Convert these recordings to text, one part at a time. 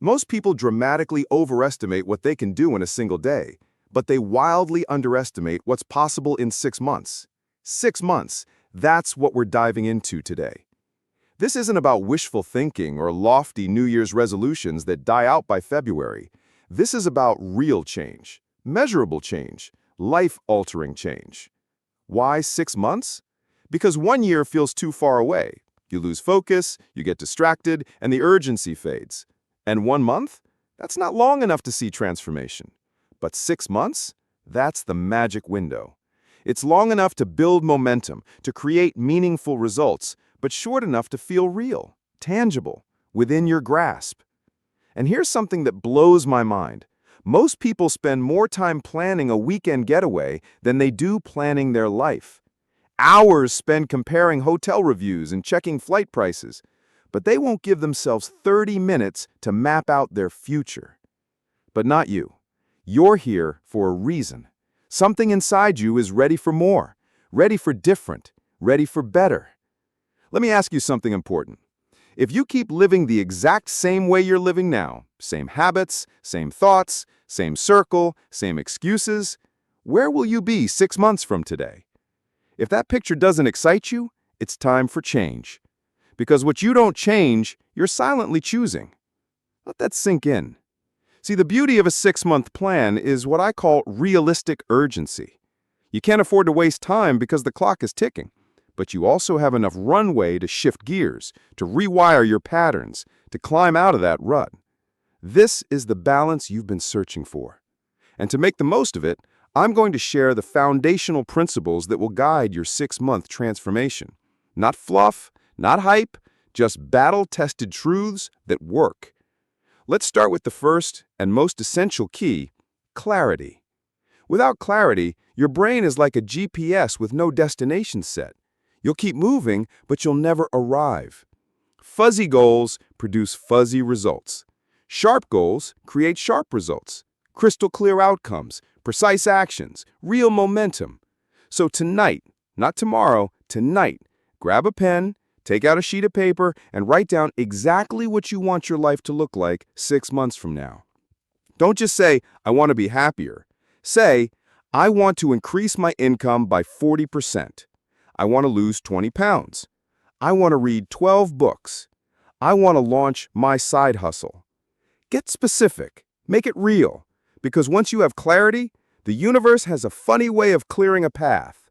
Most people dramatically overestimate what they can do in a single day, but they wildly underestimate what's possible in 6 months. 6 months, that's what we're diving into today. This isn't about wishful thinking or lofty New Year's resolutions that die out by February. This is about real change, measurable change, life-altering change. Why 6 months? Because 1 year feels too far away. You lose focus, you get distracted, and the urgency fades. And 1 month? That's not long enough to see transformation. But 6 months? That's the magic window. It's long enough to build momentum, to create meaningful results, but short enough to feel real, tangible, within your grasp. And here's something that blows my mind. Most people spend more time planning a weekend getaway than they do planning their life. Hours spent comparing hotel reviews and checking flight prices, but they won't give themselves 30 minutes to map out their future. But not you. You're here for a reason. Something inside you is ready for more, ready for different, ready for better. Let me ask you something important. If you keep living the exact same way you're living now, same habits, same thoughts, same circle, same excuses, where will you be 6 months from today? If that picture doesn't excite you, it's time for change. Because what you don't change, you're silently choosing. Let that sink in. See, the beauty of a 6-month plan is what I call realistic urgency. You can't afford to waste time because the clock is ticking, but you also have enough runway to shift gears, to rewire your patterns, to climb out of that rut. This is the balance you've been searching for. And to make the most of it, I'm going to share the foundational principles that will guide your 6-month transformation. Not fluff, not hype, just battle-tested truths that work. Let's start with the first and most essential key, clarity. Without clarity, your brain is like a GPS with no destination set. You'll keep moving, but you'll never arrive. Fuzzy goals produce fuzzy results. Sharp goals create sharp results. Crystal clear outcomes, precise actions, real momentum. So tonight, not tomorrow, tonight, grab a pen, take out a sheet of paper, and write down exactly what you want your life to look like 6 months from now. Don't just say, I want to be happier. Say, I want to increase my income by 40%. I want to lose 20 pounds. I want to read 12 books. I want to launch my side hustle. Get specific. Make it real. Because once you have clarity, the universe has a funny way of clearing a path.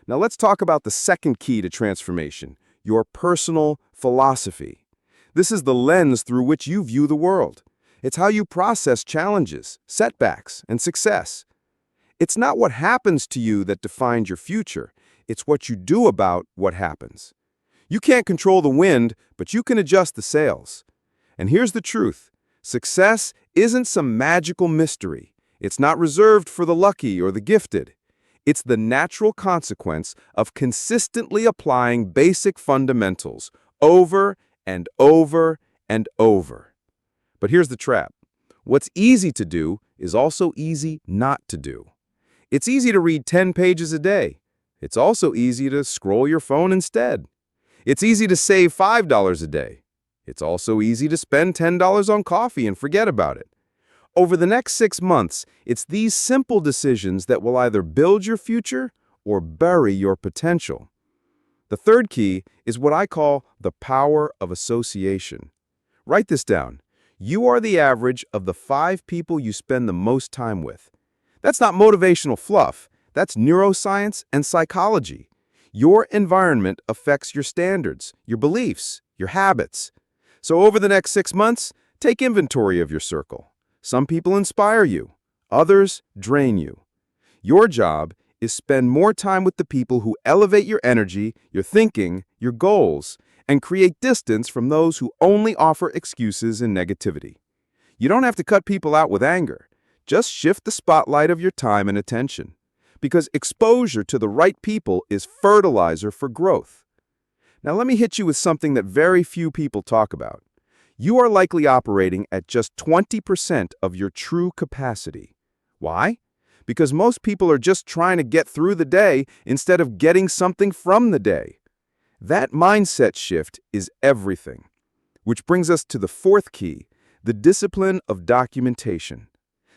Now let's talk about the second key to transformation, your personal philosophy. This is the lens through which you view the world. It's how you process challenges, setbacks, and success. It's not what happens to you that defines your future. It's what you do about what happens. You can't control the wind, but you can adjust the sails. And here's the truth. Success isn't some magical mystery. It's not reserved for the lucky or the gifted. It's the natural consequence of consistently applying basic fundamentals over and over and over. But here's the trap. What's easy to do is also easy not to do. It's easy to read 10 pages a day. It's also easy to scroll your phone instead. It's easy to save $5 a day. It's also easy to spend $10 on coffee and forget about it. Over the next 6 months, it's these simple decisions that will either build your future or bury your potential. The third key is what I call the power of association. Write this down. You are the average of the 5 people you spend the most time with. That's not motivational fluff. That's neuroscience and psychology. Your environment affects your standards, your beliefs, your habits. So over the next 6 months, take inventory of your circle. Some people inspire you. Others drain you. Your job is spend more time with the people who elevate your energy, your thinking, your goals, and create distance from those who only offer excuses and negativity. You don't have to cut people out with anger. Just shift the spotlight of your time and attention. Because exposure to the right people is fertilizer for growth. Now let me hit you with something that very few people talk about. You are likely operating at just 20% of your true capacity. Why? Because most people are just trying to get through the day instead of getting something from the day. That mindset shift is everything. Which brings us to the fourth key, the discipline of documentation.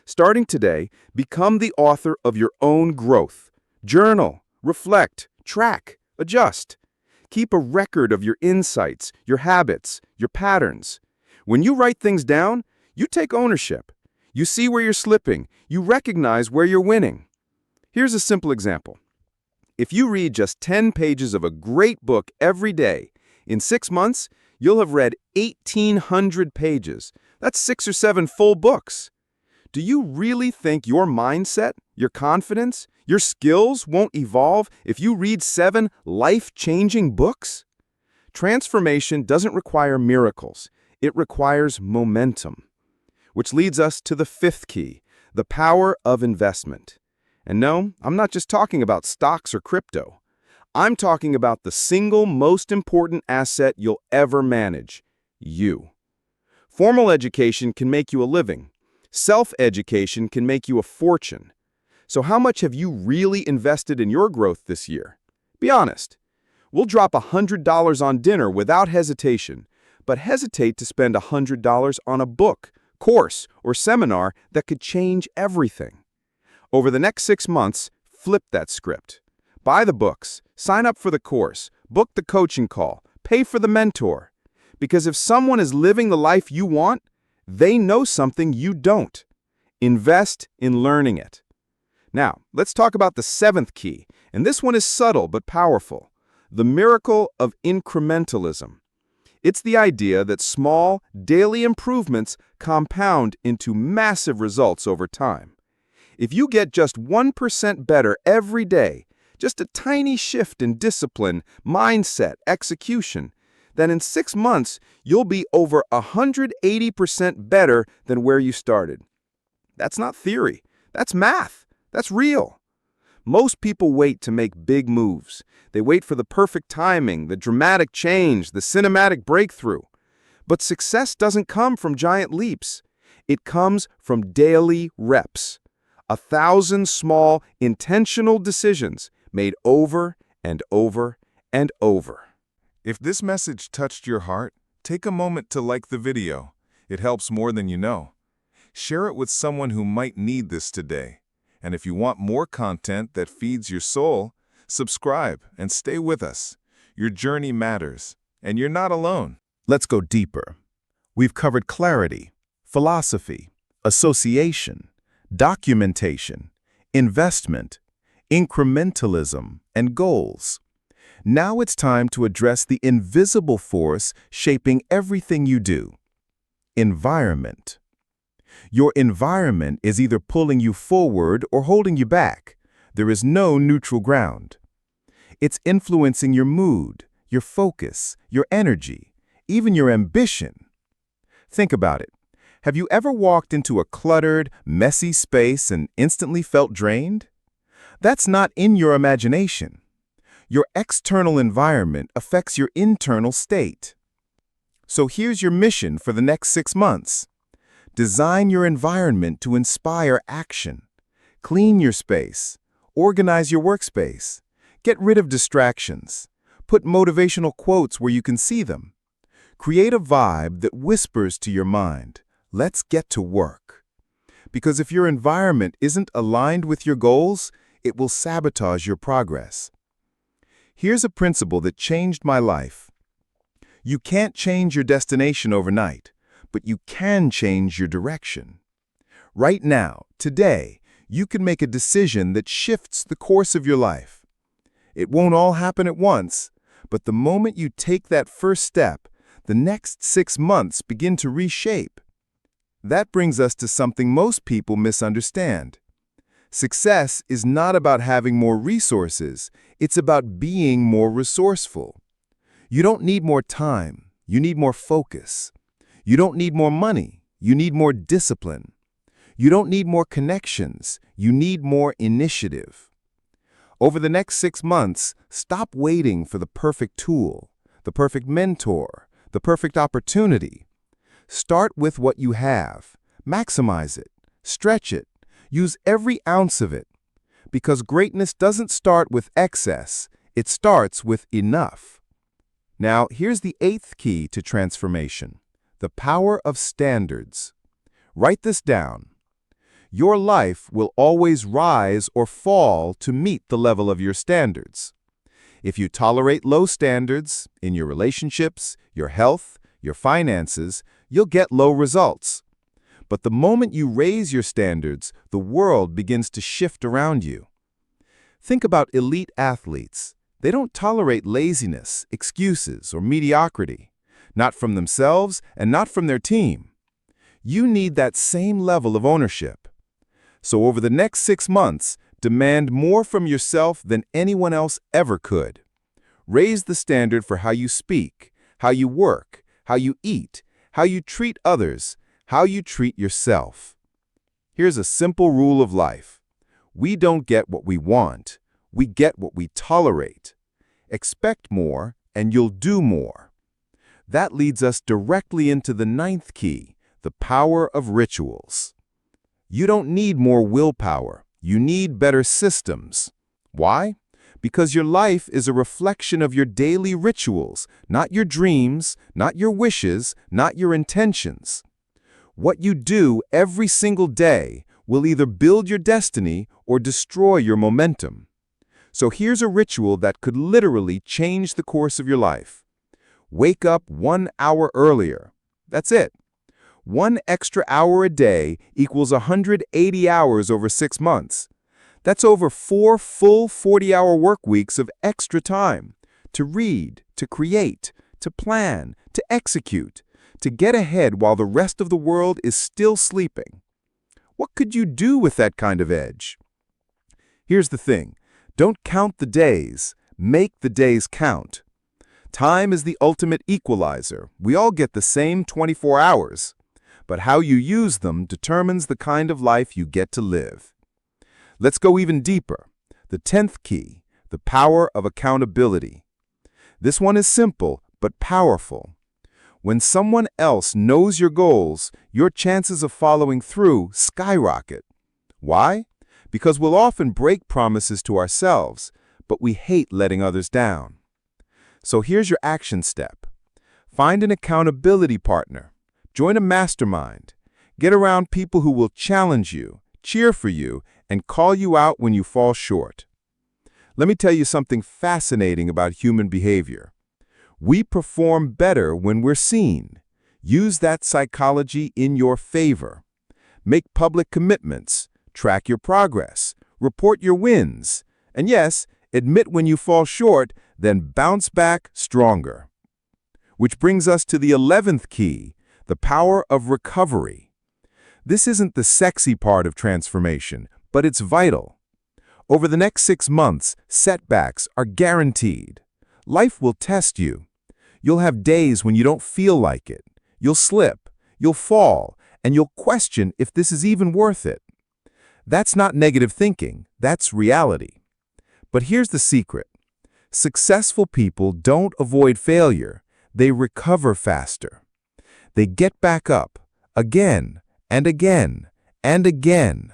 Starting today, become the author of your own growth. Journal, reflect, track, adjust. Keep a record of your insights, your habits, your patterns. When you write things down, you take ownership. You see where you're slipping. You recognize where you're winning. Here's a simple example. If you read just 10 pages of a great book every day, in 6 months, you'll have read 1,800 pages. That's 6 or 7 full books. Do you really think your mindset, your confidence, your skills won't evolve if you read 7 life-changing books? Transformation doesn't require miracles. It requires momentum. Which leads us to the 5th key, the power of investment. And no, I'm not just talking about stocks or crypto. I'm talking about the single most important asset you'll ever manage, you. Formal education can make you a living. Self-education can make you a fortune. So how much have you really invested in your growth this year? Be honest. We'll drop $100 on dinner without hesitation, but hesitate to spend $100 on a book, course, or seminar that could change everything. Over the next 6 months, flip that script. Buy the books, sign up for the course, book the coaching call, pay for the mentor. Because if someone is living the life you want, they know something you don't. Invest in learning it. Now, let's talk about the 7th key, and this one is subtle but powerful. The miracle of incrementalism. It's the idea that small, daily improvements compound into massive results over time. If you get just 1% better every day, just a tiny shift in discipline, mindset, execution, then in 6 months, you'll be over 180% better than where you started. That's not theory. That's math. That's real. Most people wait to make big moves. They wait for the perfect timing, the dramatic change, the cinematic breakthrough. But success doesn't come from giant leaps. It comes from daily reps. 1,000 small, intentional decisions made over and over and over. If this message touched your heart, take a moment to like the video. It helps more than you know. Share it with someone who might need this today. And if you want more content that feeds your soul, subscribe and stay with us. Your journey matters, and you're not alone. Let's go deeper. We've covered clarity, philosophy, association, documentation, investment, incrementalism, and goals. Now it's time to address the invisible force shaping everything you do. Environment. Your environment is either pulling you forward or holding you back. There is no neutral ground. It's influencing your mood, your focus, your energy, even your ambition. Think about it. Have you ever walked into a cluttered, messy space and instantly felt drained? That's not in your imagination. Your external environment affects your internal state. So here's your mission for the next 6 months. Design your environment to inspire action. Clean your space. Organize your workspace. Get rid of distractions. Put motivational quotes where you can see them. Create a vibe that whispers to your mind, "Let's get to work." Because if your environment isn't aligned with your goals, it will sabotage your progress. Here's a principle that changed my life. You can't change your destination overnight, but you can change your direction. Right now, today, you can make a decision that shifts the course of your life. It won't all happen at once, but the moment you take that first step, the next 6 months begin to reshape. That brings us to something most people misunderstand. Success is not about having more resources, it's about being more resourceful. You don't need more time, you need more focus. You don't need more money, you need more discipline. You don't need more connections, you need more initiative. Over the next 6 months, stop waiting for the perfect tool, the perfect mentor, the perfect opportunity. Start with what you have. Maximize it. Stretch it. Use every ounce of it. Because greatness doesn't start with excess. It starts with enough. Now, here's the 8th key to transformation. The power of standards. Write this down. Your life will always rise or fall to meet the level of your standards. If you tolerate low standards in your relationships, your health, your finances, you'll get low results. But the moment you raise your standards, the world begins to shift around you. Think about elite athletes. They don't tolerate laziness, excuses, or mediocrity. Not from themselves and not from their team. You need that same level of ownership. So over the next 6 months, demand more from yourself than anyone else ever could. Raise the standard for how you speak, how you work, how you eat, how you treat others, how you treat yourself. Here's a simple rule of life. We don't get what we want. We get what we tolerate. Expect more, and you'll do more. That leads us directly into the 9th key, the power of rituals. You don't need more willpower. You need better systems. Why? Because your life is a reflection of your daily rituals, not your dreams, not your wishes, not your intentions. What you do every single day will either build your destiny or destroy your momentum. So here's a ritual that could literally change the course of your life. Wake up 1 hour earlier. That's it. 1 extra hour a day equals 180 hours over 6 months. That's over 4 full 40-hour work weeks of extra time to read, to create, to plan, to execute, to get ahead while the rest of the world is still sleeping. What could you do with that kind of edge? Here's the thing. Don't count the days. Make the days count. Time is the ultimate equalizer. We all get the same 24 hours. But how you use them determines the kind of life you get to live. Let's go even deeper. The 10th key, the power of accountability. This one is simple but powerful. When someone else knows your goals, your chances of following through skyrocket. Why? Because we'll often break promises to ourselves, but we hate letting others down. So here's your action step. Find an accountability partner. Join a mastermind. Get around people who will challenge you, cheer for you, and call you out when you fall short. Let me tell you something fascinating about human behavior. We perform better when we're seen. Use that psychology in your favor. Make public commitments, track your progress, report your wins, and yes, admit when you fall short, then bounce back stronger. Which brings us to the 11th key, the power of recovery. This isn't the sexy part of transformation, but it's vital. Over the next 6 months, setbacks are guaranteed. Life will test you. You'll have days when you don't feel like it. You'll slip, you'll fall, and you'll question if this is even worth it. That's not negative thinking, that's reality. But here's the secret. Successful people don't avoid failure, they recover faster. They get back up, again, and again, and again.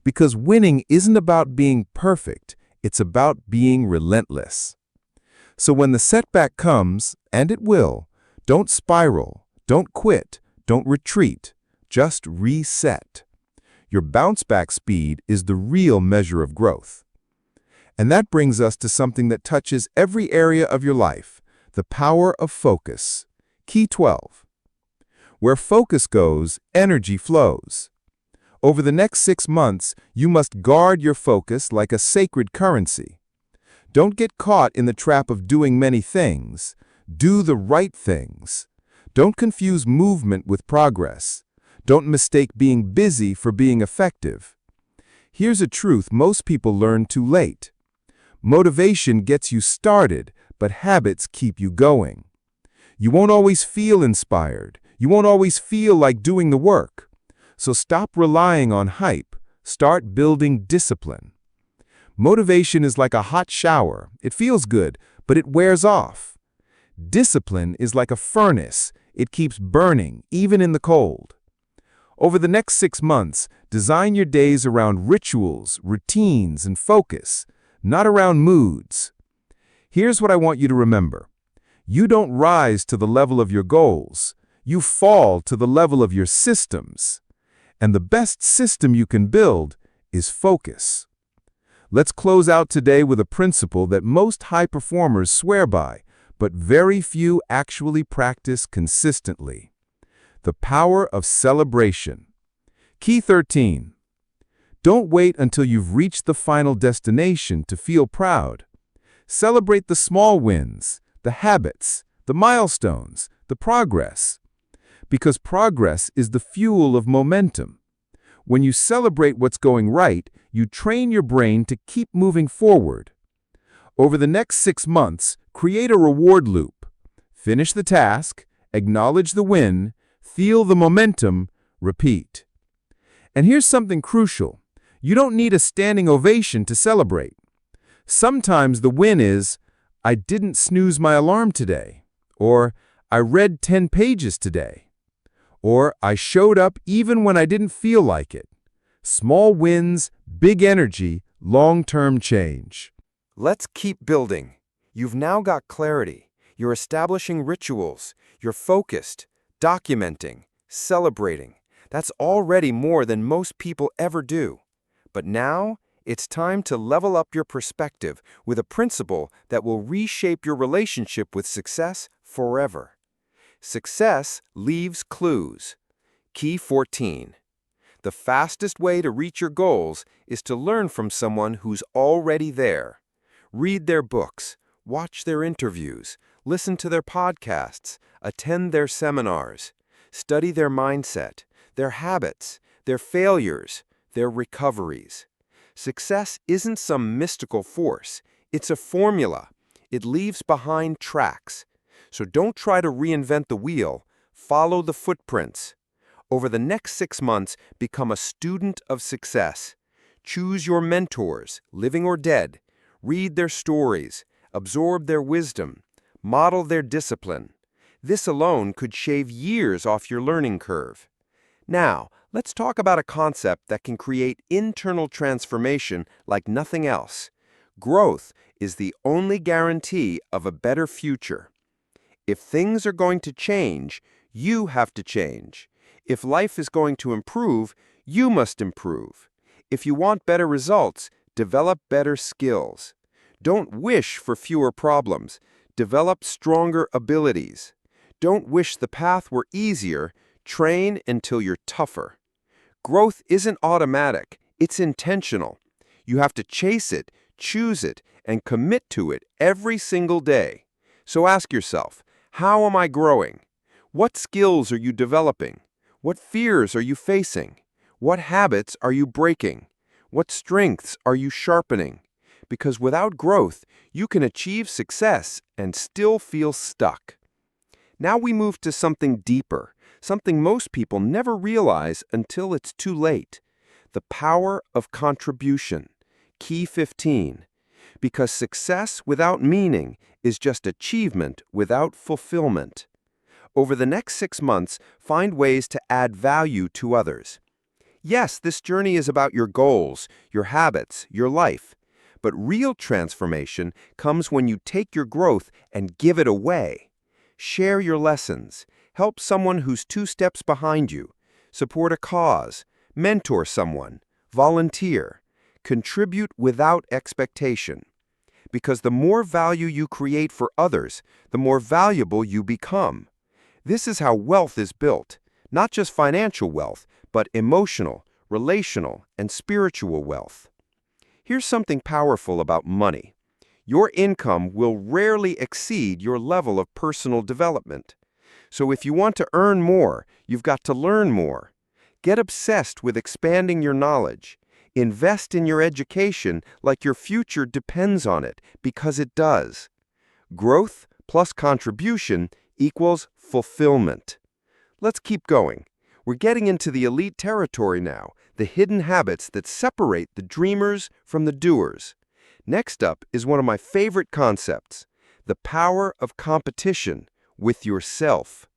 Because winning isn't about being perfect, it's about being relentless. So when the setback comes, and it will, don't spiral, don't quit, don't retreat, just reset. Your bounce-back speed is the real measure of growth. And that brings us to something that touches every area of your life, the power of focus. Key 12. Where focus goes, energy flows. Over the next 6 months, you must guard your focus like a sacred currency. Don't get caught in the trap of doing many things. Do the right things. Don't confuse movement with progress. Don't mistake being busy for being effective. Here's a truth most people learn too late. Motivation gets you started, but habits keep you going. You won't always feel inspired. You won't always feel like doing the work. So stop relying on hype. Start building discipline. Motivation is like a hot shower. It feels good, but it wears off. Discipline is like a furnace. It keeps burning, even in the cold. Over the next 6 months, design your days around rituals, routines, and focus, not around moods. Here's what I want you to remember. You don't rise to the level of your goals. you fall to the level of your systems. And the best system you can build is focus. Let's close out today with a principle that most high performers swear by, but very few actually practice consistently. The power of celebration. Key 13. Don't wait until you've reached the final destination to feel proud. Celebrate the small wins, the habits, the milestones, the progress. Because progress is the fuel of momentum. When you celebrate what's going right, you train your brain to keep moving forward. Over the next 6 months, create a reward loop. Finish the task, acknowledge the win, feel the momentum, repeat. And here's something crucial. You don't need a standing ovation to celebrate. Sometimes the win is, I didn't snooze my alarm today, or I read 10 pages today, or I showed up even when I didn't feel like it. Small wins, big energy, long-term change. Let's keep building. You've now got clarity. You're establishing rituals. You're focused, documenting, celebrating. That's already more than most people ever do. But now, it's time to level up your perspective with a principle that will reshape your relationship with success forever. Success leaves clues. Key 14. The fastest way to reach your goals is to learn from someone who's already there. Read their books, watch their interviews, listen to their podcasts, attend their seminars, study their mindset, their habits, their failures, their recoveries. Success isn't some mystical force. It's a formula. It leaves behind tracks. So don't try to reinvent the wheel. Follow the footprints. Over the next 6 months, become a student of success. Choose your mentors, living or dead. Read their stories, absorb their wisdom, model their discipline. This alone could shave years off your learning curve. Now, let's talk about a concept that can create internal transformation like nothing else. Growth is the only guarantee of a better future. If things are going to change, you have to change. If life is going to improve, you must improve. If you want better results, develop better skills. Don't wish for fewer problems. Develop stronger abilities. Don't wish the path were easier. Train until you're tougher. Growth isn't automatic. It's intentional. You have to chase it, choose it, and commit to it every single day. So ask yourself, how am I growing? What skills are you developing? What fears are you facing? What habits are you breaking? What strengths are you sharpening? Because without growth, you can achieve success and still feel stuck. Now we move to something deeper, something most people never realize until it's too late. The power of contribution. Key 15. Because success without meaning is just achievement without fulfillment. Over the next 6 months, find ways to add value to others. Yes, this journey is about your goals, your habits, your life. But real transformation comes when you take your growth and give it away. Share your lessons. Help someone who's 2 steps behind you. Support a cause. Mentor someone. Volunteer. Contribute without expectation. Because the more value you create for others, the more valuable you become. This is how wealth is built. Not just financial wealth, but emotional, relational, and spiritual wealth. Here's something powerful about money. Your income will rarely exceed your level of personal development. So if you want to earn more, you've got to learn more. Get obsessed with expanding your knowledge. Invest in your education like your future depends on it, because it does. Growth plus contribution equals fulfillment. Let's keep going. We're getting into the elite territory now, the hidden habits that separate the dreamers from the doers. Next up is one of my favorite concepts, the power of competition with yourself.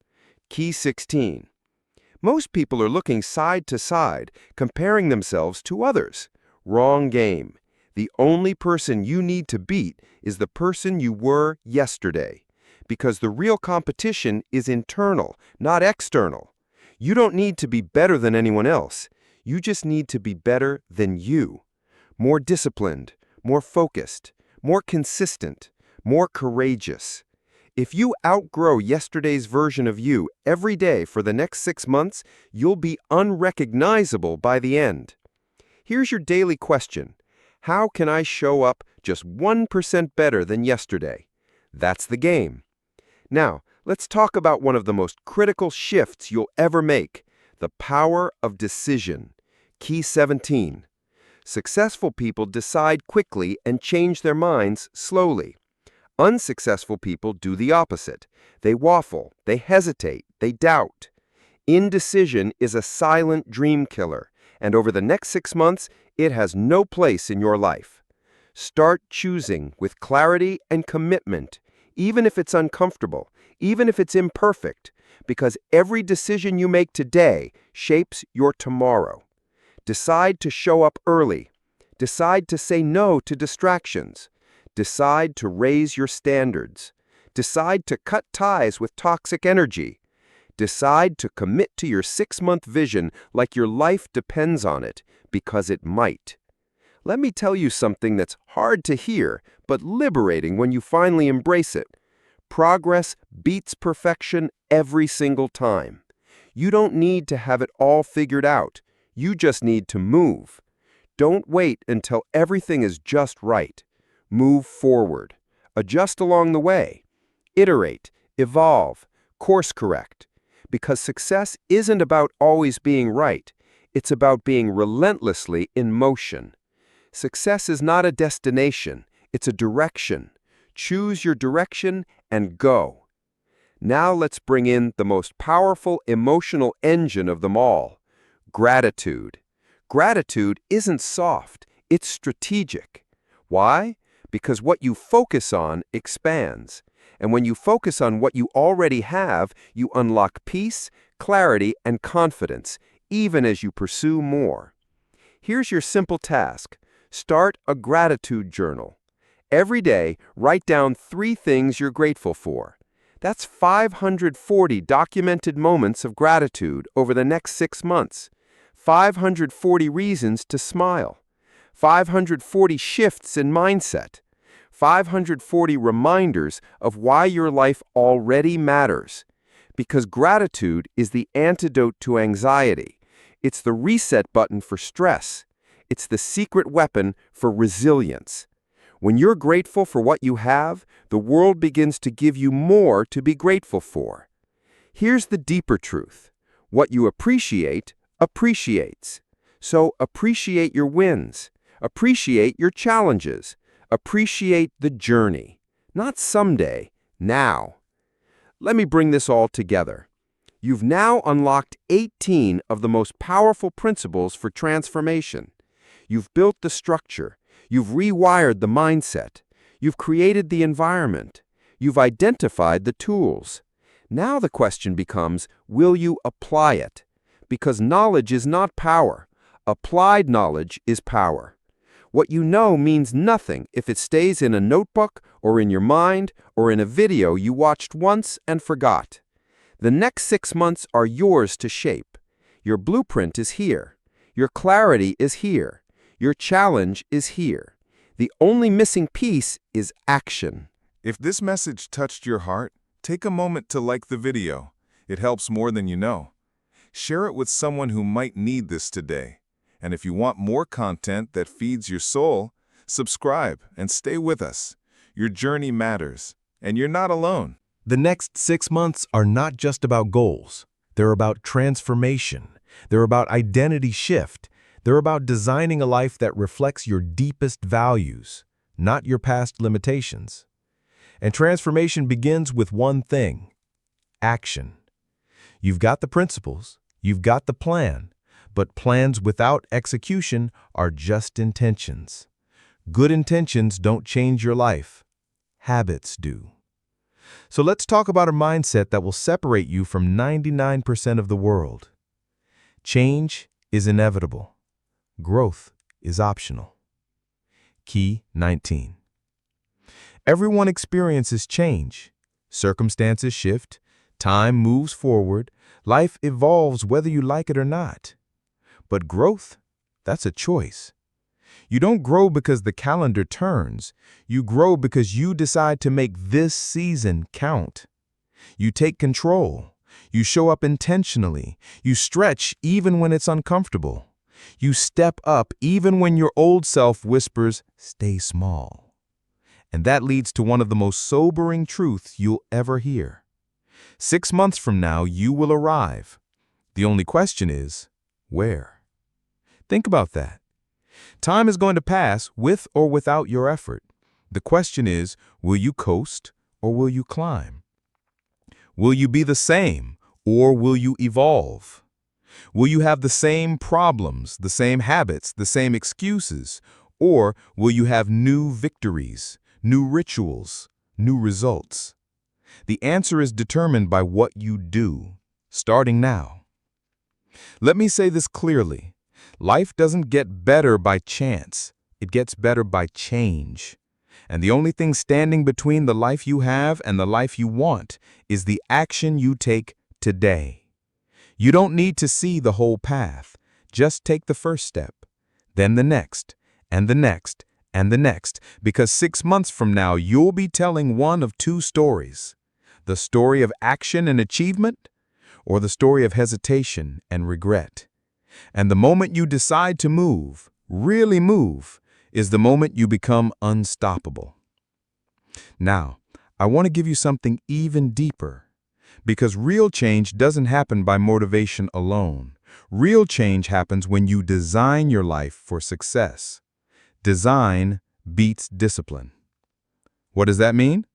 Key 16. Most people are looking side to side, comparing themselves to others. Wrong game. The only person you need to beat is the person you were yesterday. because the real competition is internal, not external. You don't need to be better than anyone else. You just need to be better than you. More disciplined, more focused, more consistent, more courageous. If you outgrow yesterday's version of you every day for the next 6 months, you'll be unrecognizable by the end. Here's your daily question. How can I show up just 1% better than yesterday? That's the game. Now, let's talk about one of the most critical shifts you'll ever make, the power of decision. Key 17. Successful people decide quickly and change their minds slowly. Unsuccessful people do the opposite. They waffle, they hesitate, they doubt. Indecision is a silent dream killer, and over the next 6 months, it has no place in your life. Start choosing with clarity and commitment, even if it's uncomfortable, even if it's imperfect, because every decision you make today shapes your tomorrow. Decide to show up early. Decide to say no to distractions. Decide to raise your standards. Decide to cut ties with toxic energy. Decide to commit to your 6-month vision like your life depends on it, because it might. Let me tell you something that's hard to hear, but liberating when you finally embrace it. Progress beats perfection every single time. You don't need to have it all figured out. You just need to move. Don't wait until everything is just right. Move forward. Adjust along the way. Iterate, evolve, course correct. Because success isn't about always being right. It's about being relentlessly in motion. Success is not a destination. It's a direction. Choose your direction and go. Now let's bring in the most powerful emotional engine of them all, gratitude. Gratitude isn't soft, it's strategic. Why? Because what you focus on expands. And when you focus on what you already have, you unlock peace, clarity, and confidence, even as you pursue more. Here's your simple task. Start a gratitude journal. Every day, write down 3 things you're grateful for. That's 540 documented moments of gratitude over the next 6 months. 540 reasons to smile. 540 shifts in mindset. 540 reminders of why your life already matters. Because gratitude is the antidote to anxiety. It's the reset button for stress. It's the secret weapon for resilience. When you're grateful for what you have, the world begins to give you more to be grateful for. Here's the deeper truth. What you appreciate, appreciates. So appreciate your wins. Appreciate your challenges. Appreciate the journey. Not someday, now. Let me bring this all together. You've now unlocked 18 of the most powerful principles for transformation. You've built the structure. You've rewired the mindset. You've created the environment. You've identified the tools. Now the question becomes, will you apply it? Because knowledge is not power. Applied knowledge is power. What you know means nothing if it stays in a notebook or in your mind or in a video you watched once and forgot. The next 6 months are yours to shape. Your blueprint is here. Your clarity is here. Your challenge is here. The only missing piece is action. If this message touched your heart, take a moment to like the video. It helps more than you know. Share it with someone who might need this today. And if you want more content that feeds your soul, subscribe and stay with us. Your journey matters, and you're not alone. The next 6 months are not just about goals. They're about transformation. They're about identity shift. They're about designing a life that reflects your deepest values, not your past limitations. And transformation begins with one thing: action. You've got the principles, you've got the plan, but plans without execution are just intentions. Good intentions don't change your life. Habits do. So let's talk about a mindset that will separate you from 99% of the world. Change is inevitable. Growth is optional. Key 19. Everyone experiences change. Circumstances shift, time moves forward, life evolves whether you like it or not. But growth, that's a choice. You don't grow because the calendar turns. You grow because you decide to make this season count. You take control. You show up intentionally. You stretch even when it's uncomfortable. You step up even when your old self whispers, "Stay small." And that leads to one of the most sobering truths you'll ever hear. 6 months from now, you will arrive. The only question is, where? Think about that. Time is going to pass with or without your effort. The question is, will you coast or will you climb? Will you be the same or will you evolve? Will you have the same problems, the same habits, the same excuses, or will you have new victories, new rituals, new results? The answer is determined by what you do, starting now. Let me say this clearly. Life doesn't get better by chance. It gets better by change. And the only thing standing between the life you have and the life you want is the action you take today. You don't need to see the whole path. Just take the first step, then the next, and the next, and the next, because 6 months from now, you'll be telling one of two stories: the story of action and achievement, or the story of hesitation and regret. And the moment you decide to move, really move, is the moment you become unstoppable. Now, I want to give you something even deeper, because real change doesn't happen by motivation alone. Real change happens when you design your life for success. Design beats discipline. What does that mean?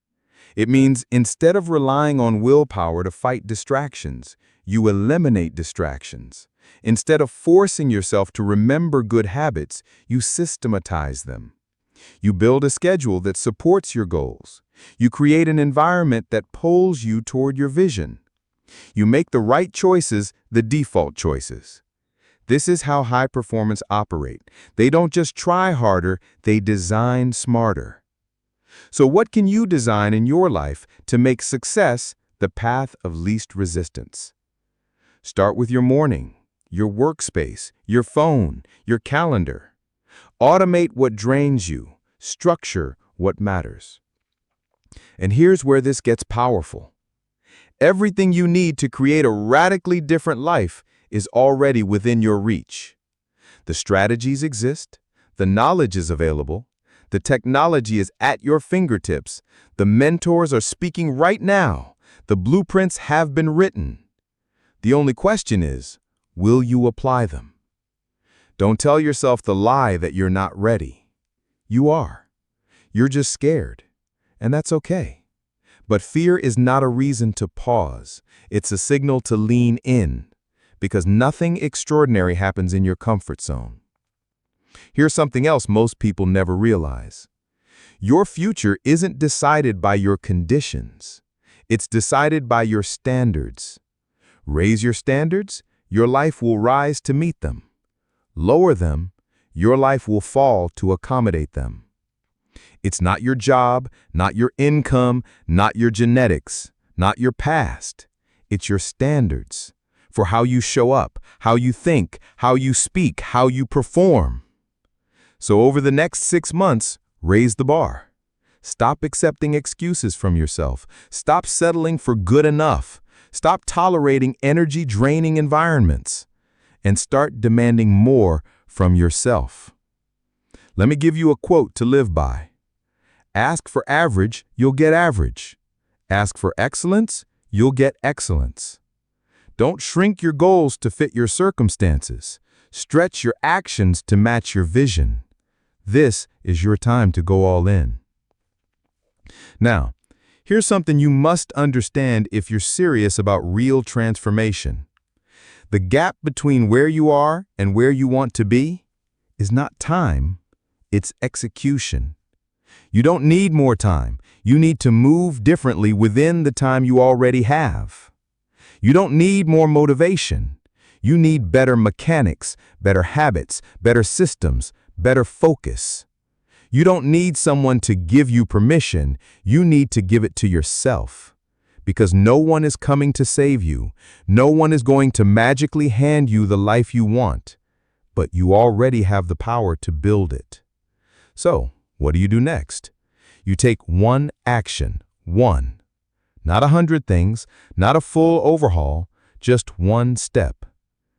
It means instead of relying on willpower to fight distractions, you eliminate distractions. Instead of forcing yourself to remember good habits, you systematize them. You build a schedule that supports your goals. You create an environment that pulls you toward your vision. You make the right choices the default choices. This is how high performers operate. They don't just try harder, they design smarter. So what can you design in your life to make success the path of least resistance? Start with your morning, your workspace, your phone, your calendar. Automate what drains you. Structure what matters. And here's where this gets powerful. Everything you need to create a radically different life is already within your reach. The strategies exist, the knowledge is available, the technology is at your fingertips, the mentors are speaking right now, the blueprints have been written. The only question is, will you apply them? Don't tell yourself the lie that you're not ready. You are. You're just scared, and that's okay. But fear is not a reason to pause. It's a signal to lean in, because nothing extraordinary happens in your comfort zone. Here's something else most people never realize. Your future isn't decided by your conditions. It's decided by your standards. Raise your standards, your life will rise to meet them. Lower them, your life will fall to accommodate them. It's not your job, not your income, not your genetics, not your past. It's your standards for how you show up, how you think, how you speak, how you perform. So over the next 6 months, raise the bar. Stop accepting excuses from yourself. Stop settling for good enough. Stop tolerating energy-draining environments. And start demanding more from yourself. Let me give you a quote to live by. Ask for average, you'll get average. Ask for excellence, you'll get excellence. Don't shrink your goals to fit your circumstances. Stretch your actions to match your vision. This is your time to go all in. Now, here's something you must understand if you're serious about real transformation. The gap between where you are and where you want to be is not time, it's execution. You don't need more time. You need to move differently within the time you already have. You don't need more motivation. You need better mechanics, better habits, better systems, better focus. You don't need someone to give you permission. You need to give it to yourself. because no one is coming to save you. No one is going to magically hand you the life you want, but you already have the power to build it. So, what do you do next? You take one action, one. Not 100 things, not a full overhaul, just one step.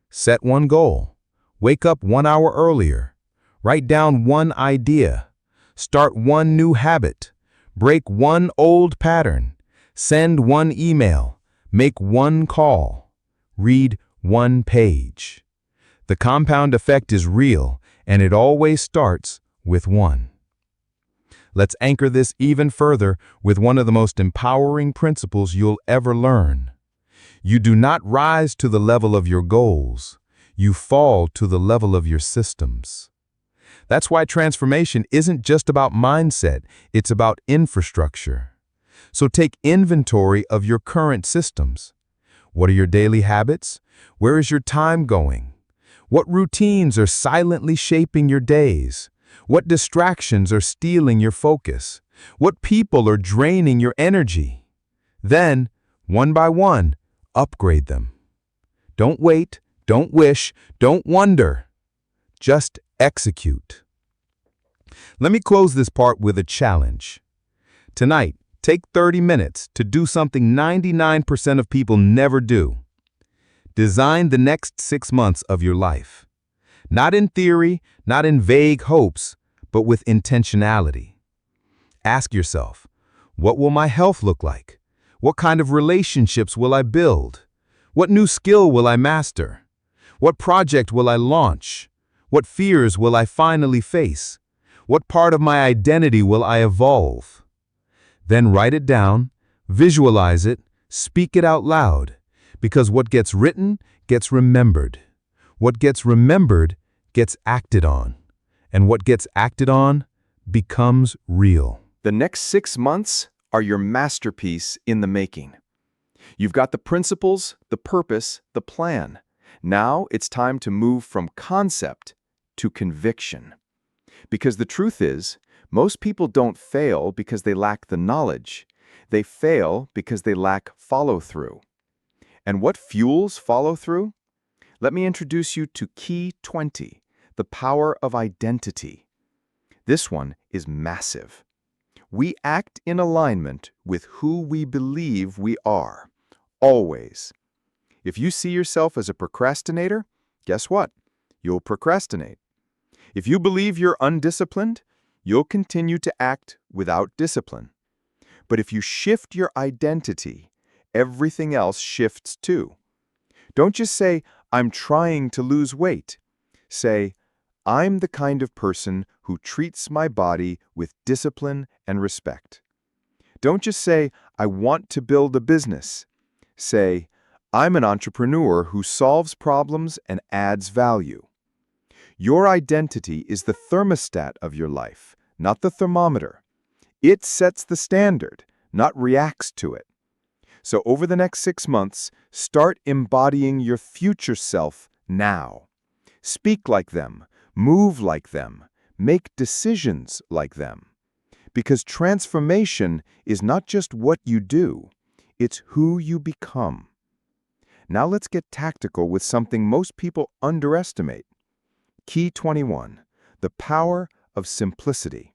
Set one goal. Wake up 1 hour earlier. Write down one idea. Start one new habit. Break one old pattern. Send one email. Make one call. Read one page. The compound effect is real, and it always starts with one. Let's anchor this even further with one of the most empowering principles you'll ever learn. You do not rise to the level of your goals. You fall to the level of your systems. That's why transformation isn't just about mindset, it's about infrastructure. So take inventory of your current systems. What are your daily habits? Where is your time going? What routines are silently shaping your days? What distractions are stealing your focus? What people are draining your energy? Then, one by one, upgrade them. Don't wait, don't wish, don't wonder. Just execute. Let me close this part with a challenge. Tonight, take 30 minutes to do something 99% of people never do. Design the next 6 months of your life. Not in theory, not in vague hopes, but with intentionality. Ask yourself, what will my health look like? What kind of relationships will I build? What new skill will I master? What project will I launch? What fears will I finally face? What part of my identity will I evolve? Then write it down, visualize it, speak it out loud, because what gets written gets remembered. What gets remembered gets acted on, and what gets acted on becomes real. The next 6 months are your masterpiece in the making. You've got the principles, the purpose, the plan. Now it's time to move from concept to conviction. Because the truth is, most people don't fail because they lack the knowledge. They fail because they lack follow-through. And what fuels follow-through? Let me introduce you to Key 20, the power of identity. This one is massive. We act in alignment with who we believe we are, always. If you see yourself as a procrastinator, guess what? You'll procrastinate. If you believe you're undisciplined, you'll continue to act without discipline. But if you shift your identity, everything else shifts too. Don't just say, I'm trying to lose weight. Say, I'm the kind of person who treats my body with discipline and respect. Don't just say, I want to build a business. Say, I'm an entrepreneur who solves problems and adds value. Your identity is the thermostat of your life, not the thermometer. It sets the standard, not reacts to it. So over the next 6 months, start embodying your future self now. Speak like them, move like them, make decisions like them. Because transformation is not just what you do, it's who you become. Now let's get tactical with something most people underestimate. Key 21, the power of simplicity.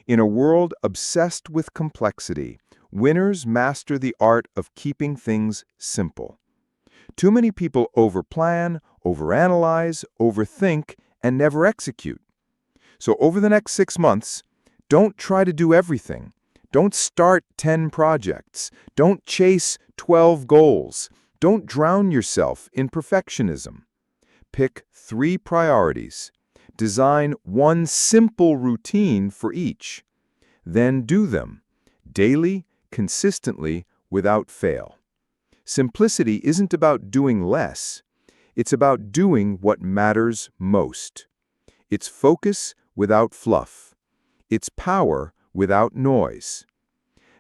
In a world obsessed with complexity, winners master the art of keeping things simple. Too many people overplan, overanalyze, overthink, and never execute. So over the next 6 months, don't try to do everything. Don't start 10 projects. Don't chase 12 goals. Don't drown yourself in perfectionism. Pick 3 priorities. Design one simple routine for each. Then do them, daily, consistently, without fail. Simplicity isn't about doing less. It's about doing what matters most. It's focus without fluff. It's power without noise.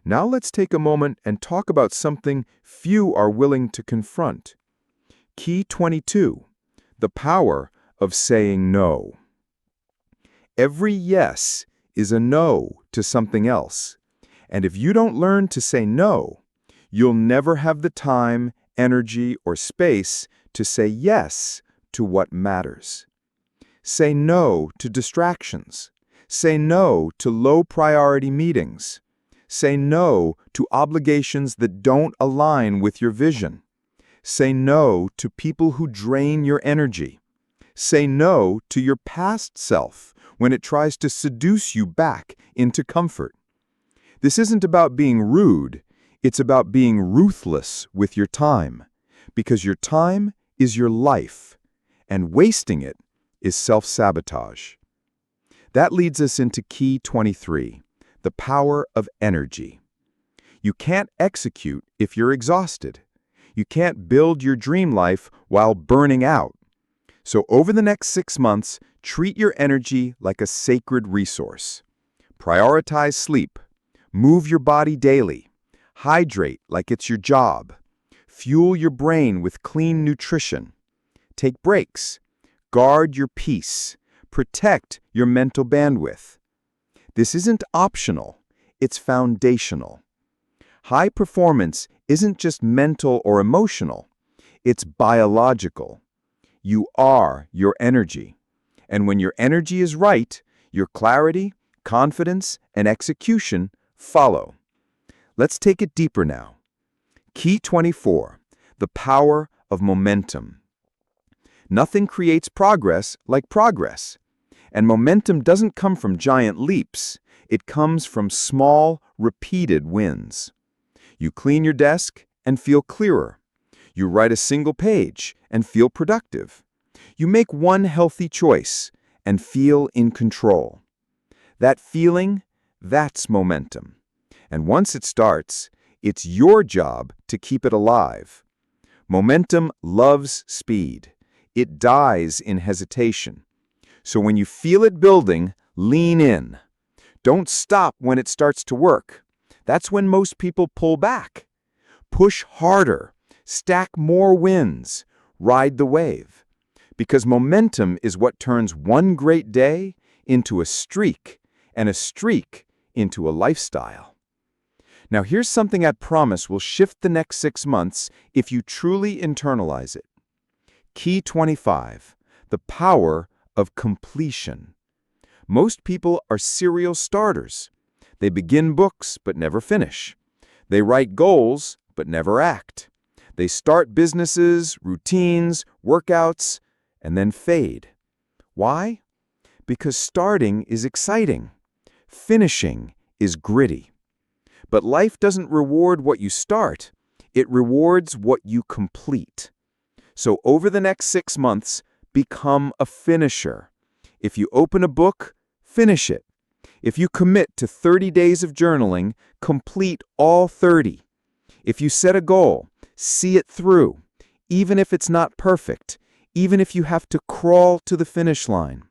Now let's take a moment and talk about something few are willing to confront. Key 22, the power of saying no. Every yes is a no to something else. And if you don't learn to say no, You'll never have the time, energy, or space to say yes to what matters. Say no to distractions. Say no to low-priority meetings. Say no to obligations that don't align with your vision. Say no to people who drain your energy. Say no to your past self when it tries to seduce you back into comfort. This isn't about being rude, it's about being ruthless with your time, because your time is your life, and wasting it is self-sabotage. That leads us into key 23, the power of energy. You can't execute if you're exhausted. You can't build your dream life while burning out. So over the next 6 months, treat your energy like a sacred resource. Prioritize sleep. Move your body daily. Hydrate like it's your job. Fuel your brain with clean nutrition. Take breaks. Guard your peace. Protect your mental bandwidth. This isn't optional, it's foundational. High performance isn't just mental or emotional, it's biological. You are your energy. And when your energy is right, your clarity, confidence, and execution follow. Let's take it deeper now. Key 24, the power of momentum. Nothing creates progress like progress. And momentum doesn't come from giant leaps. It comes from small, repeated wins. You clean your desk and feel clearer. You write a single page and feel productive. You make one healthy choice and feel in control. That feeling, that's momentum. And once it starts, it's your job to keep it alive. Momentum loves speed. It dies in hesitation. So when you feel it building, lean in. Don't stop when it starts to work. That's when most people pull back. Push harder. Stack more wins. Ride the wave. Because momentum is what turns one great day into a streak, and a streak into a lifestyle. Now here's something I promise will shift the next 6 months if you truly internalize it. Key 25, the power of completion. Most people are serial starters. They begin books but never finish. They write goals but never act. They start businesses, routines, workouts, and then fade. Why? Because starting is exciting. Finishing is gritty. But life doesn't reward what you start. It rewards what you complete. So over the next 6 months, become a finisher. If you open a book, finish it. If you commit to 30 days of journaling, complete all 30. If you set a goal, see it through, even if it's not perfect, even if you have to crawl to the finish line.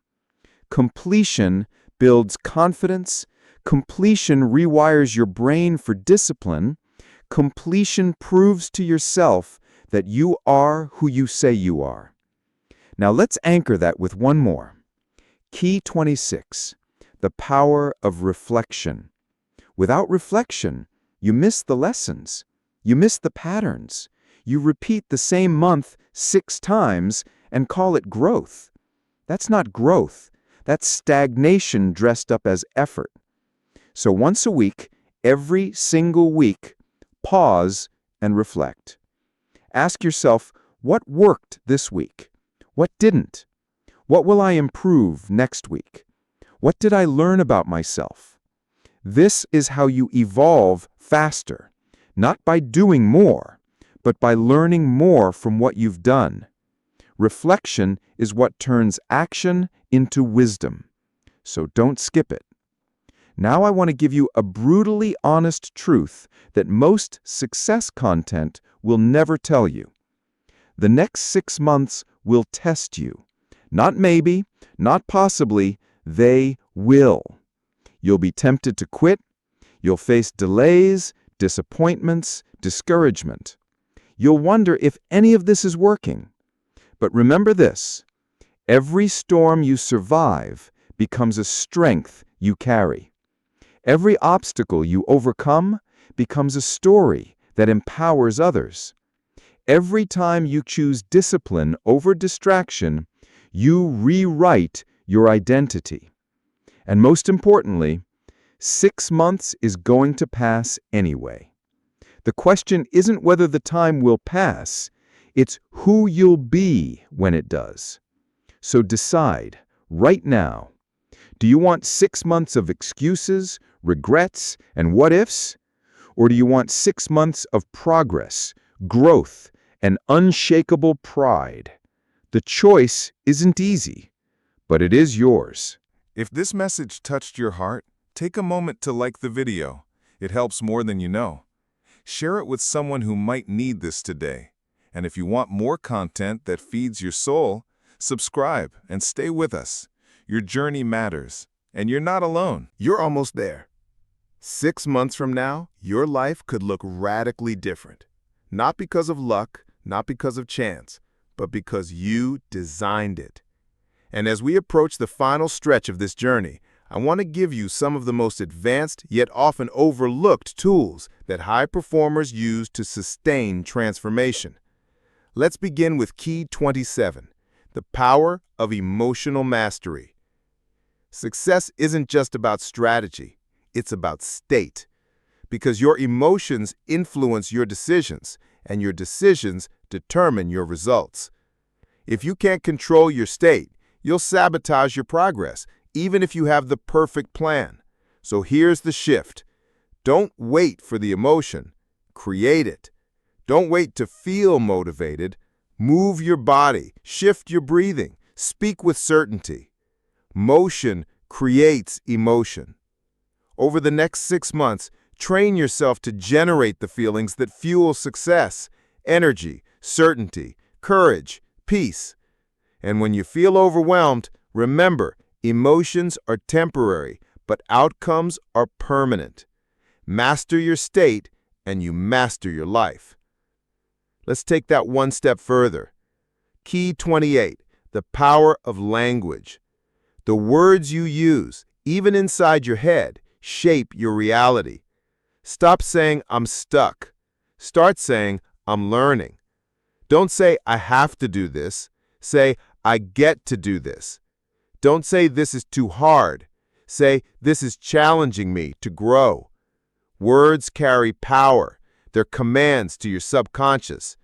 Completion builds confidence. Completion rewires your brain for discipline. Completion proves to yourself that you are who you say you are. Now let's anchor that with one more. Key 26, the power of reflection. Without reflection, you miss the lessons. You miss the patterns. You repeat the same month 6 times and call it growth. That's not growth. That's stagnation dressed up as effort. So once a week, every single week, pause and reflect. Ask yourself, what worked this week? What didn't? What will I improve next week? What did I learn about myself? This is how you evolve faster, not by doing more, but by learning more from what you've done. Reflection is what turns action into wisdom. So don't skip it. Now I want to give you a brutally honest truth that most success content will never tell you. The next 6 months will test you. Not maybe, not possibly, they will. You'll be tempted to quit. You'll face delays, disappointments, discouragement. You'll wonder if any of this is working. But remember this, every storm you survive becomes a strength you carry. Every obstacle you overcome becomes a story that empowers others. Every time you choose discipline over distraction, you rewrite your identity. And most importantly, 6 months is going to pass anyway. The question isn't whether the time will pass, it's who you'll be when it does. So decide, right now, do you want 6 months of excuses, regrets, and what-ifs? Or do you want 6 months of progress, growth, and unshakable pride? The choice isn't easy, but it is yours. If this message touched your heart, take a moment to like the video. It helps more than you know. Share it with someone who might need this today. And if you want more content that feeds your soul, subscribe and stay with us. Your journey matters, and you're not alone. You're almost there. 6 months from now, your life could look radically different. Not because of luck, not because of chance, but because you designed it. And as we approach the final stretch of this journey, I want to give you some of the most advanced yet often overlooked tools that high performers use to sustain transformation. Let's begin with Key 27, the power of emotional mastery. Success isn't just about strategy, it's about state. Because your emotions influence your decisions, and your decisions determine your results. If you can't control your state, you'll sabotage your progress, even if you have the perfect plan. So here's the shift. Don't wait for the emotion. Create it. Don't wait to feel motivated. Move your body. Shift your breathing. Speak with certainty. Motion creates emotion. Over the next 6 months, train yourself to generate the feelings that fuel success, energy, certainty, courage, peace. And when you feel overwhelmed, remember, emotions are temporary, but outcomes are permanent. Master your state, and you master your life. Let's take that one step further. Key 28, the power of language. The words you use, even inside your head, shape your reality. Stop saying, "I'm stuck." Start saying, "I'm learning." Don't say, "I have to do this." Say, "I get to do this." Don't say, "This is too hard." Say, "This is challenging me to grow." Words carry power. They're commands to your subconscious.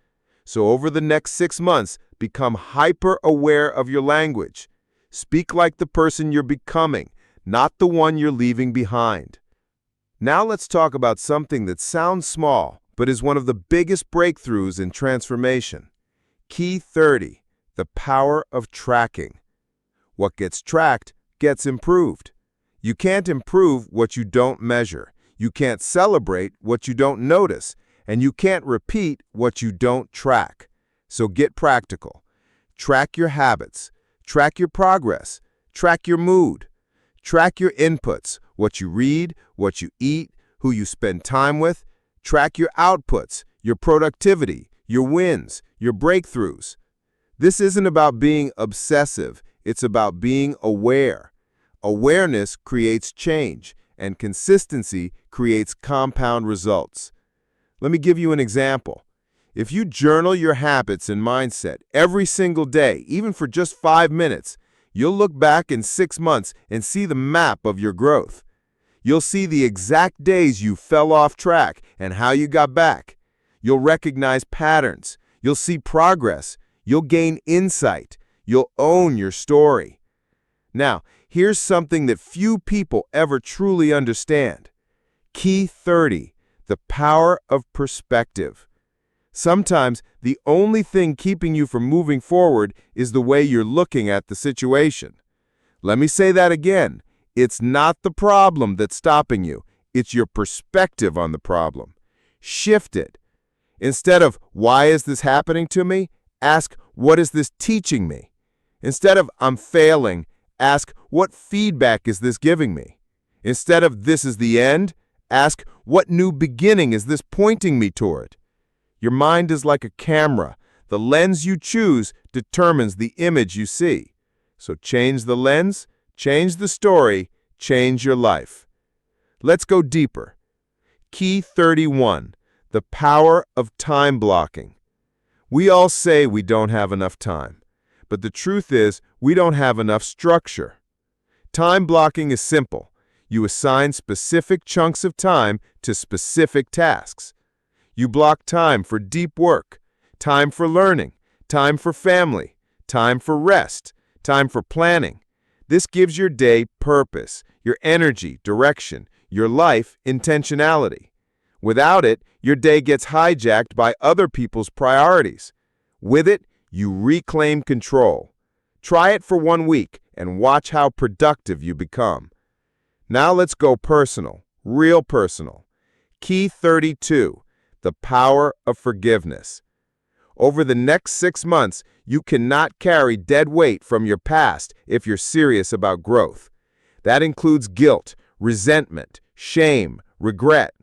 So over the next 6 months, become hyper-aware of your language. Speak like the person you're becoming, not the one you're leaving behind. Now let's talk about something that sounds small, but is one of the biggest breakthroughs in transformation. Key 30, the power of tracking. What gets tracked gets improved. You can't improve what you don't measure. You can't celebrate what you don't notice. And you can't repeat what you don't track. So get practical. Track your habits. Track your progress. Track your mood. Track your inputs, what you read, what you eat, who you spend time with. Track your outputs, your productivity, your wins, your breakthroughs. This isn't about being obsessive. It's about being aware. Awareness creates change, and consistency creates compound results. Let me give you an example. If you journal your habits and mindset every single day, even for just 5 minutes, you'll look back in 6 months and see the map of your growth. You'll see the exact days you fell off track and how you got back. You'll recognize patterns. You'll see progress. You'll gain insight. You'll own your story. Now, here's something that few people ever truly understand. Key 30, the power of perspective. Sometimes the only thing keeping you from moving forward is the way you're looking at the situation. Let me say that again. It's not the problem that's stopping you. It's your perspective on the problem. Shift it. Instead of, "Why is this happening to me?" ask, "What is this teaching me?" Instead of, "I'm failing," ask, "What feedback is this giving me?" Instead of, "This is the end," ask, "What new beginning is this pointing me toward?" Your mind is like a camera. The lens you choose determines the image you see. So change the lens, change the story, change your life. Let's go deeper. Key 31, The power of time blocking. We all say we don't have enough time, but the truth is we don't have enough structure. Time blocking is simple. You assign specific chunks of time to specific tasks. You block time for deep work, time for learning, time for family, time for rest, time for planning. This gives your day purpose, your energy, direction, your life intentionality. Without it, your day gets hijacked by other people's priorities. With it, you reclaim control. Try it for 1 week and watch how productive you become. Now let's go personal, real personal. Key 32, the power of forgiveness. Over the next 6 months, you cannot carry dead weight from your past if you're serious about growth. That includes guilt, resentment, shame, regret.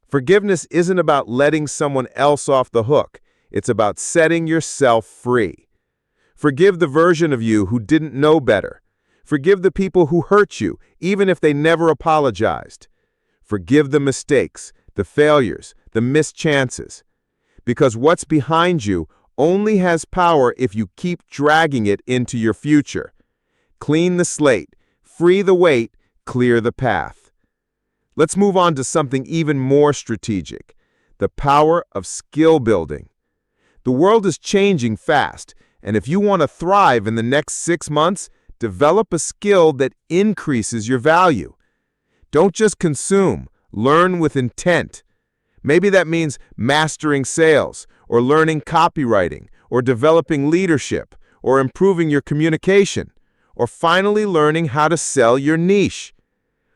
Forgiveness isn't about letting someone else off the hook. It's about setting yourself free. Forgive the version of you who didn't know better. Forgive the people who hurt you, even if they never apologized. Forgive the mistakes, the failures, the missed chances. Because what's behind you only has power if you keep dragging it into your future. Clean the slate, free the weight, clear the path. Let's move on to something even more strategic, the power of skill building. The world is changing fast, and if you want to thrive in the next 6 months, develop a skill that increases your value. Don't just consume, learn with intent. Maybe that means mastering sales, or learning copywriting, or developing leadership, or improving your communication, or finally learning how to sell your niche.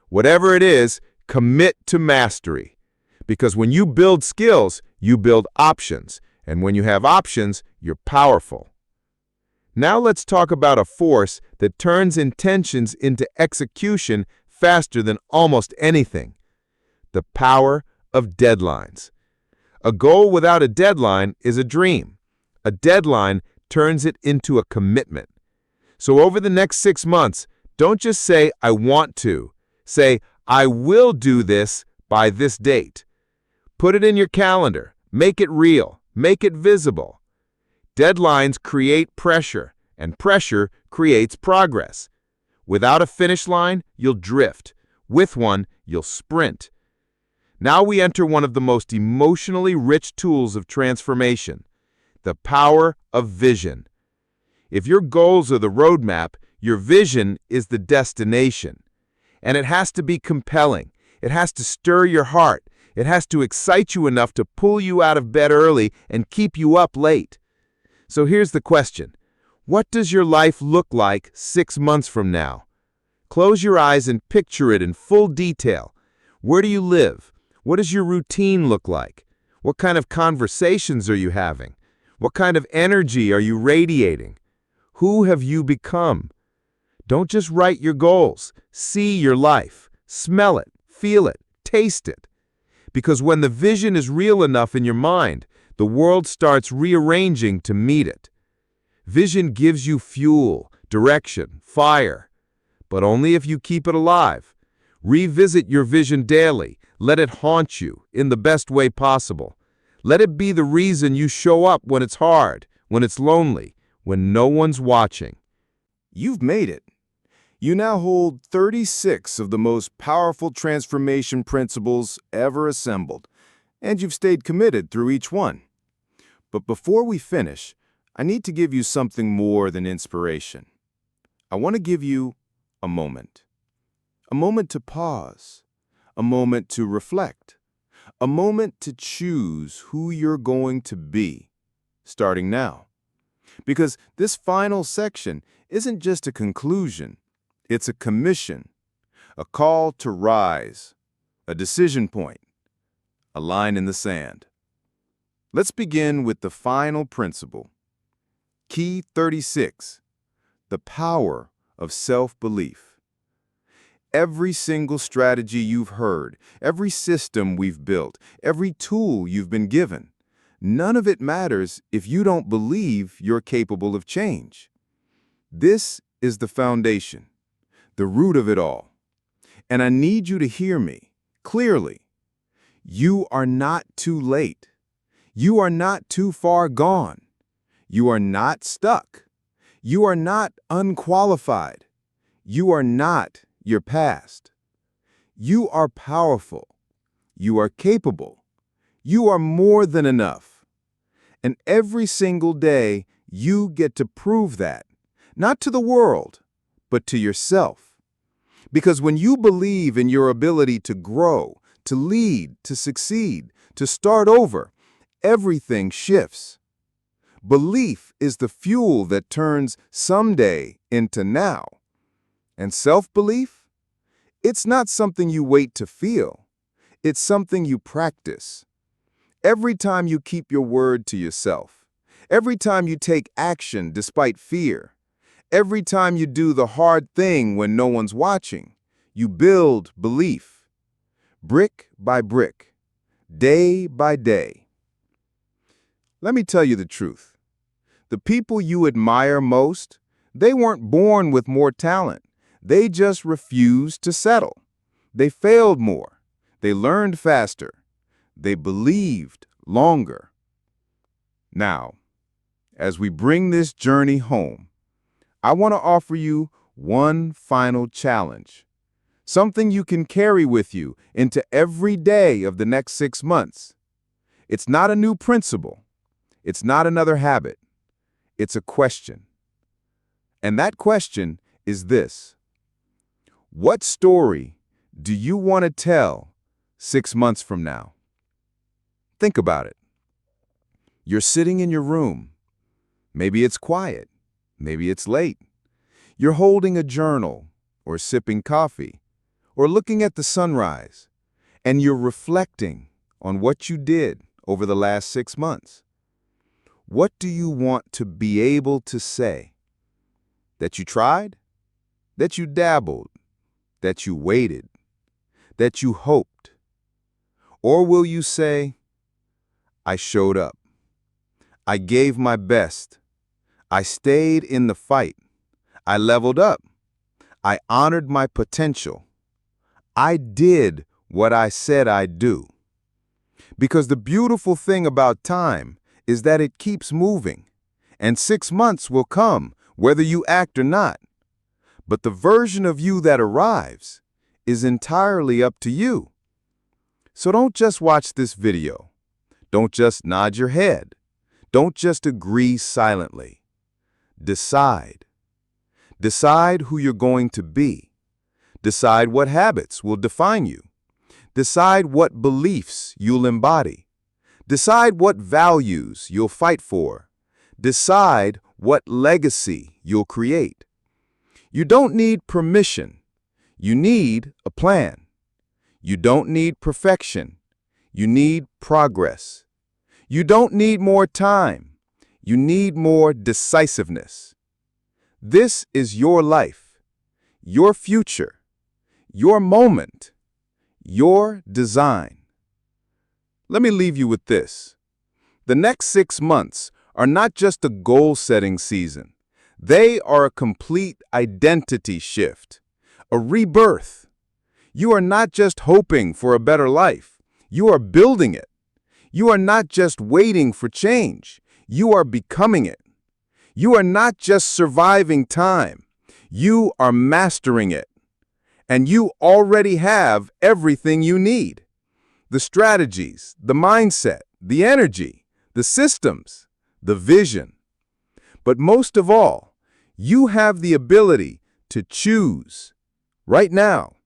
Whatever it is, commit to mastery. Because when you build skills, you build options. And when you have options, you're powerful. Now let's talk about a force that turns intentions into execution faster than almost anything. The power of deadlines. A goal without a deadline is a dream. A deadline turns it into a commitment. So over the next 6 months, don't just say, I want to. Say, I will do this by this date. Put it in your calendar. Make it real. Make it visible. Deadlines create pressure, and pressure creates progress. Without a finish line, you'll drift. With one, you'll sprint. Now we enter one of the most emotionally rich tools of transformation, the power of vision. If your goals are the roadmap, your vision is the destination. And it has to be compelling. It has to stir your heart. It has to excite you enough to pull you out of bed early and keep you up late. So here's the question. What does your life look like 6 months from now? Close your eyes and picture it in full detail. Where do you live? What does your routine look like? What kind of conversations are you having? What kind of energy are you radiating? Who have you become? Don't just write your goals. See your life. Smell it. Feel it. Taste it. Because when the vision is real enough in your mind, the world starts rearranging to meet it. Vision gives you fuel, direction, fire. But only if you keep it alive. Revisit your vision daily. Let it haunt you in the best way possible. Let it be the reason you show up when it's hard, when it's lonely, when no one's watching. You've made it. You now hold 36 of the most powerful transformation principles ever assembled, and you've stayed committed through each one. But before we finish, I need to give you something more than inspiration. I want to give you a moment. A moment to pause. A moment to reflect. A moment to choose who you're going to be, starting now. Because this final section isn't just a conclusion. It's a commission, a call to rise, a decision point, a line in the sand. Let's begin with the final principle. Key 36, the power of self-belief. Every single strategy you've heard, every system we've built, every tool you've been given, none of it matters if you don't believe you're capable of change. This is the foundation, the root of it all. And I need you to hear me clearly. You are not too late. You are not too far gone. You are not stuck. You are not unqualified. You are not your past. You are powerful. You are capable. You are more than enough. And every single day, you get to prove that, not to the world, but to yourself. Because when you believe in your ability to grow, to lead, to succeed, to start over, everything shifts. Belief is the fuel that turns someday into now. And self-belief? It's not something you wait to feel. It's something you practice. Every time you keep your word to yourself, every time you take action despite fear, every time you do the hard thing when no one's watching, you build belief. Brick by brick, day by day. Let me tell you the truth. The people you admire most, they weren't born with more talent. They just refused to settle. They failed more. They learned faster. They believed longer. Now, as we bring this journey home, I want to offer you one final challenge. Something you can carry with you into every day of the next 6 months. It's not a new principle. It's not another habit. It's a question. And that question is this: what story do you want to tell 6 months from now? Think about it. You're sitting in your room. Maybe it's quiet. Maybe it's late. You're holding a journal or sipping coffee or looking at the sunrise, and you're reflecting on what you did over the last 6 months. What do you want to be able to say? That you tried? That you dabbled? That you waited? That you hoped? Or will you say, I showed up. I gave my best. I stayed in the fight. I leveled up. I honored my potential. I did what I said I'd do. Because the beautiful thing about time is that it keeps moving, and 6 months will come whether you act or not. But the version of you that arrives is entirely up to you. So don't just watch this video. Don't just nod your head. Don't just agree silently. Decide. Decide who you're going to be. Decide what habits will define you. Decide what beliefs you'll embody. Decide what values you'll fight for. Decide what legacy you'll create. You don't need permission. You need a plan. You don't need perfection. You need progress. You don't need more time. You need more decisiveness. This is your life, your future, your moment, your design. Let me leave you with this. The next 6 months are not just a goal-setting season. They are a complete identity shift, a rebirth. You are not just hoping for a better life. You are building it. You are not just waiting for change. You are becoming it. You are not just surviving time. You are mastering it. And you already have everything you need. The strategies, the mindset, the energy, the systems, the vision. But most of all, you have the ability to choose right now,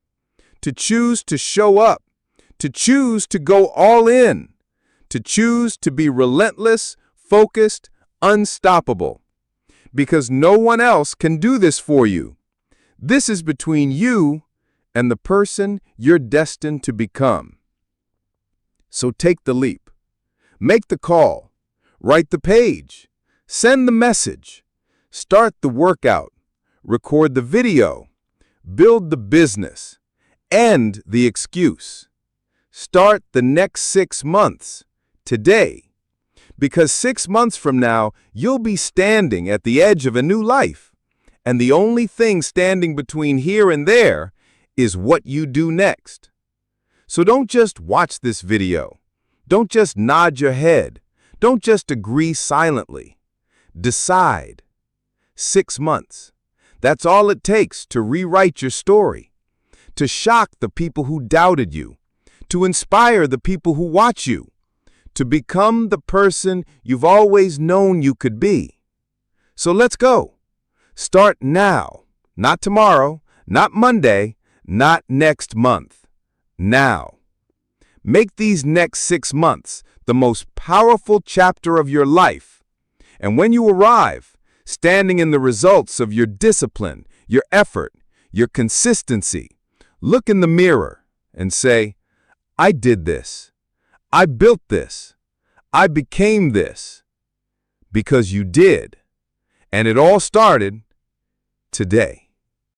to choose to show up, to choose to go all in, to choose to be relentless, focused, unstoppable. Because no one else can do this for you. This is between you and the person you're destined to become. So take the leap. Make the call. Write the page. Send the message. Start the workout. Record the video. Build the business. End the excuse. Start the next 6 months, today. Because 6 months from now, you'll be standing at the edge of a new life. And the only thing standing between here and there is what you do next. So don't just watch this video. Don't just nod your head. Don't just agree silently. Decide. 6 months. That's all it takes to rewrite your story, to shock the people who doubted you, to inspire the people who watch you, to become the person you've always known you could be. So let's go. Start now, not tomorrow, not Monday, not next month. Now. Make these next 6 months the most powerful chapter of your life. And when you arrive, standing in the results of your discipline, your effort, your consistency, look in the mirror and say, I did this. I built this. I became this. Because you did. And it all started today.